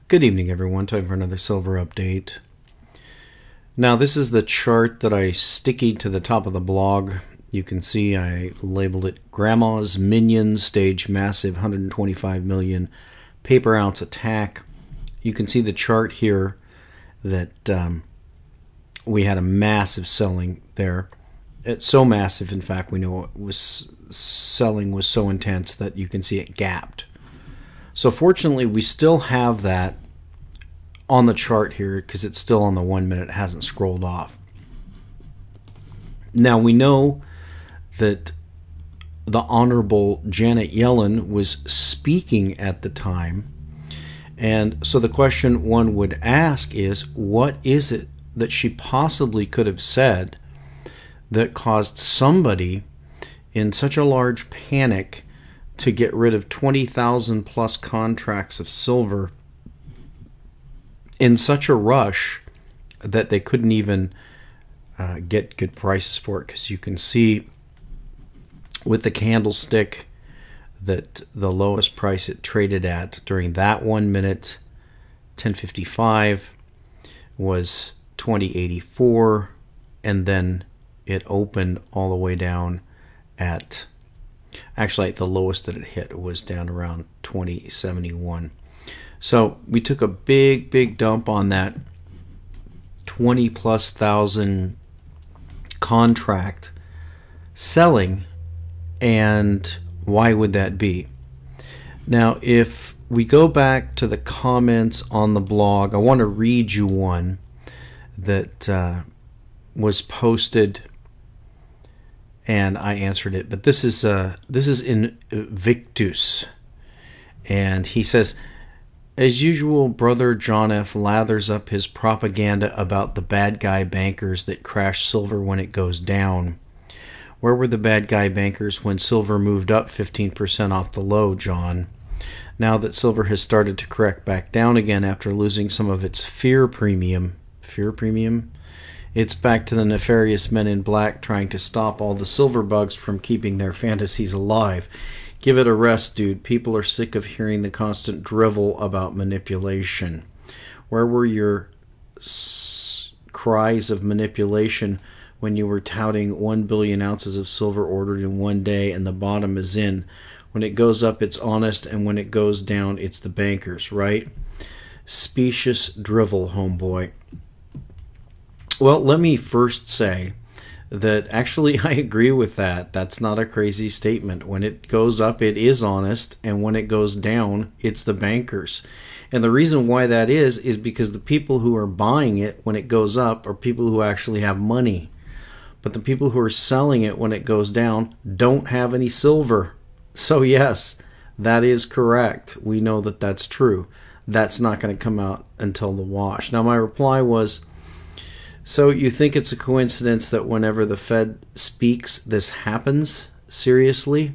Good evening, everyone. Time for another silver update. Now, this is the chart that I sticky to the top of the blog. You can see I labeled it Grandma's Minions Stage Massive 125 Million Paper Ounce Attack. You can see the chart here that we had a massive selling there. It's so massive, in fact, we know it was selling was so intense that you can see it gapped. So fortunately, we still have that on the chart here because it's still on the 1 minute. It hasn't scrolled off. Now we know that the Honorable Janet Yellen was speaking at the time. And so the question one would ask is, what is it that she possibly could have said that caused somebody in such a large panic to get rid of 20,000 plus contracts of silver in such a rush that they couldn't even get good prices for it? Because you can see with the candlestick that the lowest price it traded at during that 1 minute, 1055, was 2084, and then it opened all the way down at, actually the lowest that it hit was down around 2071. So we took a big dump on that 20+ thousand contract selling. And why would that be? Now, if we go back to the comments on the blog, I want to read you one that was posted, and I answered it. But this is Invictus, and he says, as usual, Brother John F. lathers up his propaganda about the bad guy bankers that crash silver when it goes down. Where were the bad guy bankers when silver moved up 15% off the low, John? Now that silver has started to correct back down again after losing some of its fear premium, it's back to the nefarious men in black trying to stop all the silver bugs from keeping their fantasies alive. Give it a rest, dude. People are sick of hearing the constant drivel about manipulation. Where were your cries of manipulation when you were touting 1 billion ounces of silver ordered in 1 day and the bottom is in? When it goes up, it's honest, and when it goes down, it's the bankers, right? Specious drivel, homeboy. Well, let me first say that actually I agree with that. That's not a crazy statement. When it goes up, it is honest, and when it goes down, it's the bankers. And the reason why that is because the people who are buying it when it goes up are people who actually have money. But the people who are selling it when it goes down don't have any silver. So yes, that is correct. We know that that's true. That's not going to come out until the wash. Now my reply was, so you think it's a coincidence that whenever the Fed speaks, this happens? Seriously?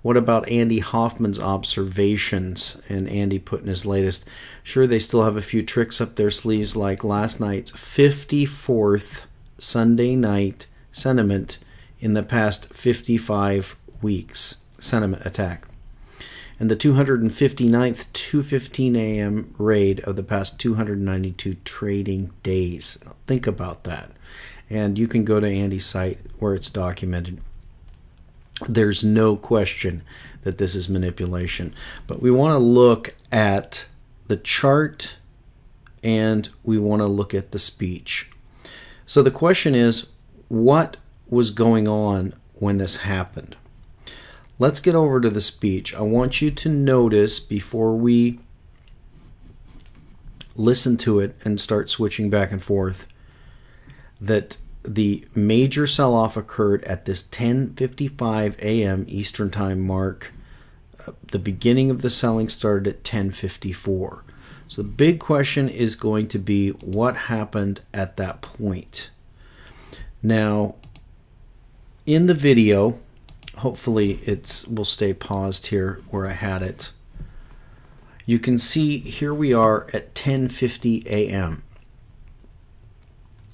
What about Andy Hoffman's observations? And Andy put in his latest, sure, they still have a few tricks up their sleeves, like last night's 54th Sunday night sentiment in the past 55 weeks. Sentiment attack. And the 259th 2:15 a.m. raid of the past 292 trading days. Now, think about that. And you can go to Andy's site where it's documented. There's no question that this is manipulation. But we want to look at the chart and we want to look at the speech. So the question is, what was going on when this happened? Let's get over to the speech. I want you to notice before we listen to it and start switching back and forth that the major sell-off occurred at this 10:55 a.m. Eastern Time mark. The beginning of the selling started at 10:54. So the big question is going to be what happened at that point. Now, in the video, hopefully will stay paused here where I had it. You can see here we are at 10:50 a.m.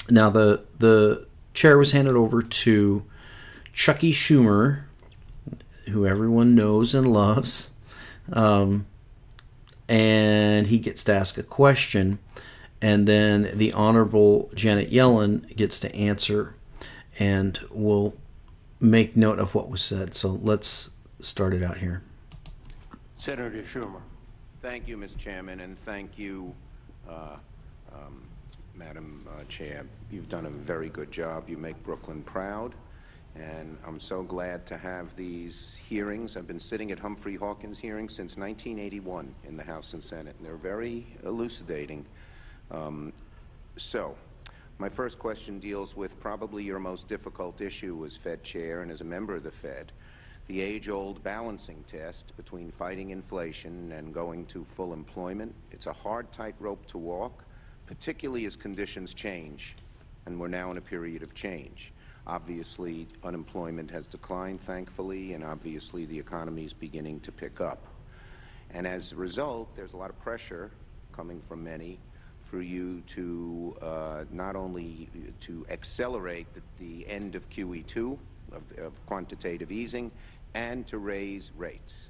Now the chair was handed over to Chucky Schumer, who everyone knows and loves. and he gets to ask a question, and then the Honorable Janet Yellen gets to answer, and we'll make note of what was said. So let's start it out here. Senator Schumer. Thank you, Mr. Chairman, and thank you, Madam Chair. You've done a very good job. You make Brooklyn proud, and I'm so glad to have these hearings. I've been sitting at Humphrey Hawkins hearings since 1981 in the House and Senate, and they're very elucidating. So, my first question deals with probably your most difficult issue as Fed Chair and as a member of the Fed, the age-old balancing test between fighting inflation and going to full employment. It's a hard tightrope to walk, particularly as conditions change, and we're now in a period of change. Obviously, unemployment has declined, thankfully, and obviously the economy is beginning to pick up. And as a result, there's a lot of pressure coming from many for you to not only to accelerate the end of QE2, of quantitative easing, and to raise rates.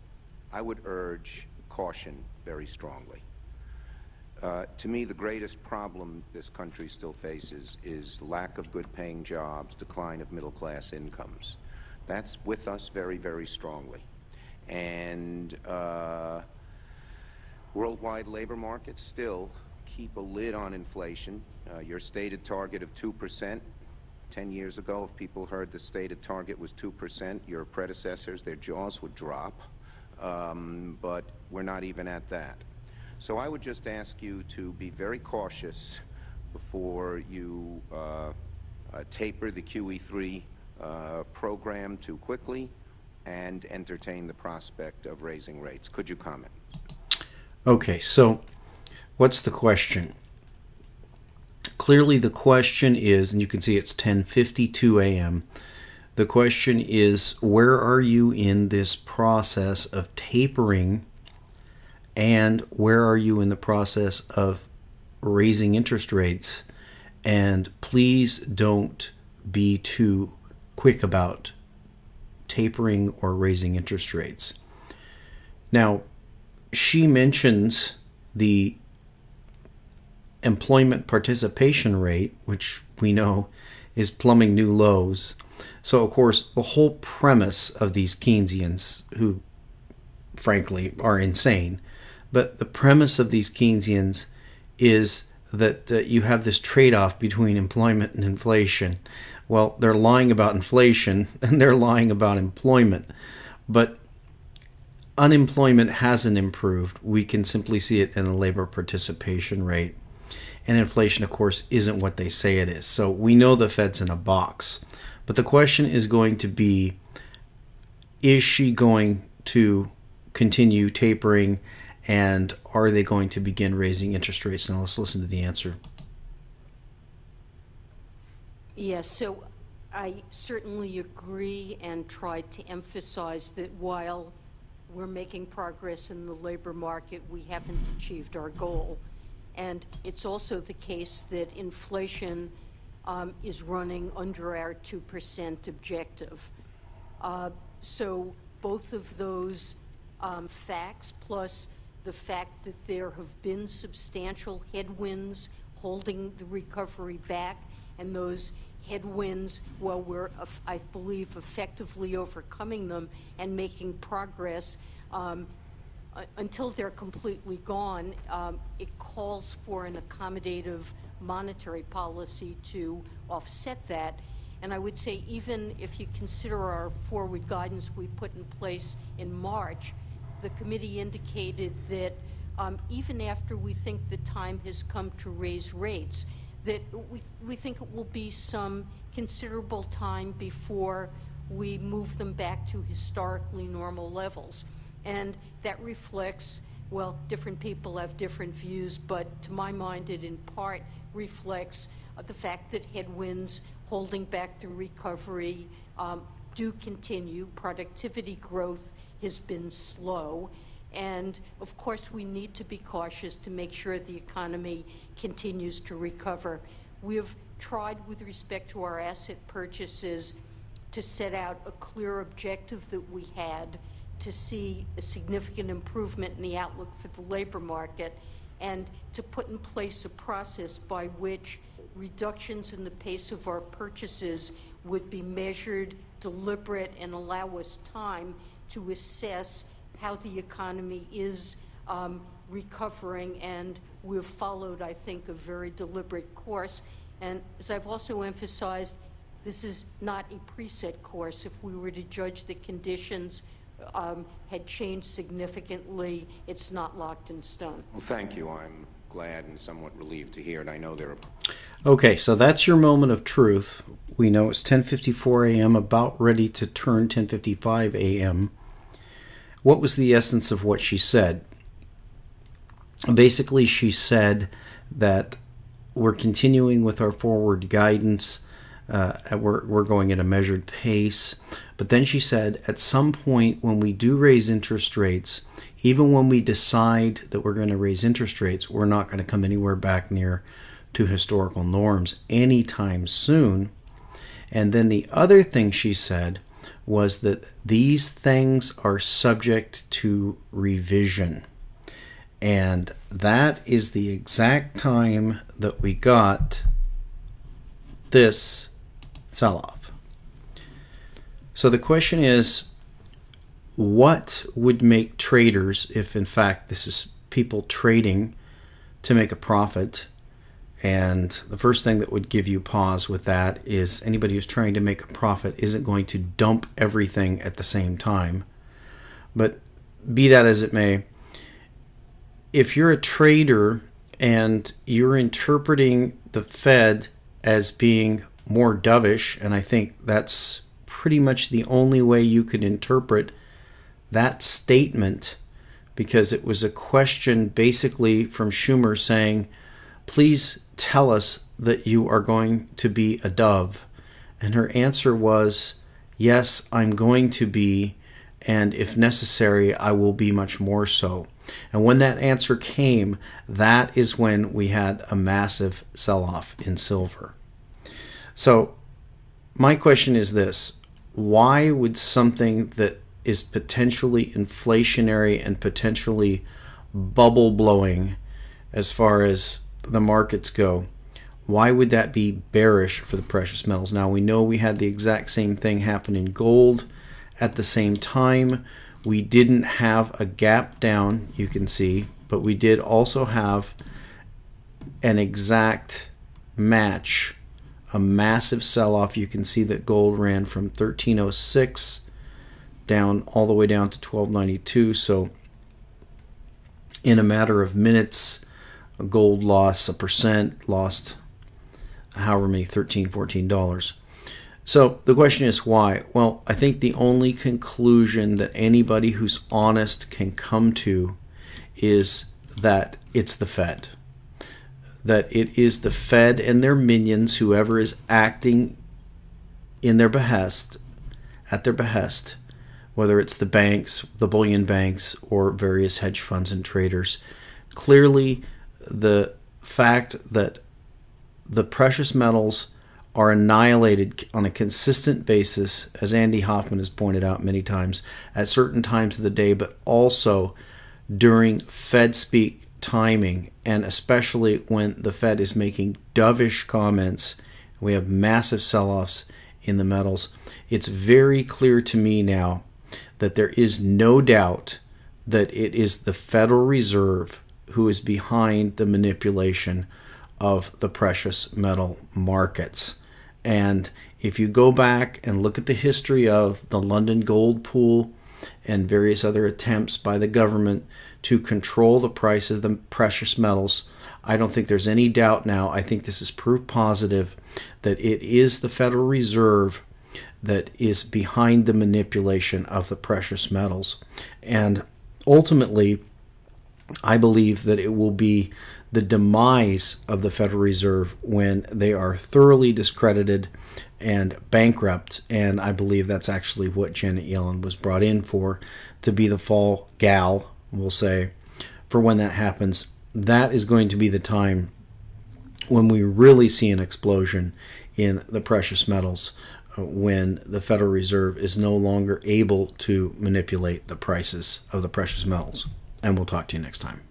I would urge caution very strongly. To me, the greatest problem this country still faces is lack of good-paying jobs, decline of middle-class incomes. That's with us very, very strongly. And worldwide labor markets still keep a lid on inflation. Your stated target of 2%, 10 years ago, if people heard the stated target was 2%, your predecessors, their jaws would drop. But we're not even at that. So I would just ask you to be very cautious before you taper the QE3 program too quickly and entertain the prospect of raising rates. Could you comment? Okay, so what's the question? Clearly the question is, and you can see it's 10:52 a.m., the question is, where are you in this process of tapering, and where are you in the process of raising interest rates? And please don't be too quick about tapering or raising interest rates. Now, she mentions the employment participation rate, which we know is plumbing new lows. So, of course, the whole premise of these Keynesians, who frankly are insane, but the premise of these Keynesians is that you have this trade-off between employment and inflation. Well, they're lying about inflation and they're lying about employment, but unemployment hasn't improved. We can simply see it in the labor participation rate. And inflation, of course, isn't what they say it is. So we know the Fed's in a box. But the question is going to be, is she going to continue tapering, and are they going to begin raising interest rates? Now let's listen to the answer. Yes, so I certainly agree and try to emphasize that while we're making progress in the labor market, we haven't achieved our goal. And it's also the case that inflation is running under our 2% objective. So both of those facts, plus the fact that there have been substantial headwinds holding the recovery back, and those headwinds, well, we're, I believe, effectively overcoming them and making progress. Until they're completely gone, it calls for an accommodative monetary policy to offset that. And I would say, even if you consider our forward guidance we put in place in March, the committee indicated that even after we think the time has come to raise rates, that we think it will be some considerable time before we move them back to historically normal levels. And that reflects, well, different people have different views, but to my mind it in part reflects the fact that headwinds holding back the recovery do continue. Productivity growth has been slow. And of course we need to be cautious to make sure the economy continues to recover. We have tried, with respect to our asset purchases, to set out a clear objective that we had to see a significant improvement in the outlook for the labor market, and to put in place a process by which reductions in the pace of our purchases would be measured, deliberate, and allow us time to assess how the economy is recovering. And we've followed, I think, a very deliberate course. And as I've also emphasized, this is not a preset course. If we were to judge the conditions had changed significantly, it's not locked in stone. Well, thank you. I'm glad and somewhat relieved to hear it. I know there are... Okay, so that's your moment of truth. We know it's 10:54 a.m., about ready to turn 10:55 a.m. What was the essence of what she said? Basically, she said that we're continuing with our forward guidance. We're going at a measured pace. But then she said, at some point when we do raise interest rates, even when we decide that we're going to raise interest rates, we're not going to come anywhere back near to historical norms anytime soon. And then the other thing she said was that these things are subject to revision. And that is the exact time that we got this sell-off. So the question is, what would make traders, if in fact this is people trading to make a profit? And the first thing that would give you pause with that is anybody who's trying to make a profit isn't going to dump everything at the same time. But be that as it may, if you're a trader and you're interpreting the Fed as being more dovish, and I think that's pretty much the only way you could interpret that statement, because it was a question basically from Schumer saying, please tell us that you are going to be a dove. And her answer was, yes, I'm going to be, and if necessary, I will be much more so. And when that answer came, that is when we had a massive sell-off in silver. So my question is this: why would something that is potentially inflationary and potentially bubble blowing as far as the markets go, why would that be bearish for the precious metals? Now, we know we had the exact same thing happen in gold. At the same time, we didn't have a gap down, you can see, but we did also have an exact match, a massive sell-off. You can see that gold ran from 1306 down all the way down to 1292. So in a matter of minutes, gold lost 1%, lost however many, $13, $14. So the question is why? Well, I think the only conclusion that anybody who's honest can come to is that it's the Fed. That it is the Fed and their minions, whoever is acting in their behest, at their behest, whether it's the banks, the bullion banks, or various hedge funds and traders. Clearly, the fact that the precious metals are annihilated on a consistent basis, as Andy Hoffman has pointed out many times, at certain times of the day, but also during Fed speak timing, and especially when the Fed is making dovish comments. We have massive sell-offs in the metals. It's very clear to me now that there is no doubt that it is the Federal Reserve who is behind the manipulation of the precious metal markets. And if you go back and look at the history of the London gold pool and various other attempts by the government to control the price of the precious metals, I don't think there's any doubt now. I think this is proof positive that it is the Federal Reserve that is behind the manipulation of the precious metals. And ultimately, I believe that it will be the demise of the Federal Reserve when they are thoroughly discredited and bankrupt. And I believe that's actually what Janet Yellen was brought in for, to be the fall gal, we'll say, for when that happens. That is going to be the time when we really see an explosion in the precious metals, when the Federal Reserve is no longer able to manipulate the prices of the precious metals. And we'll talk to you next time.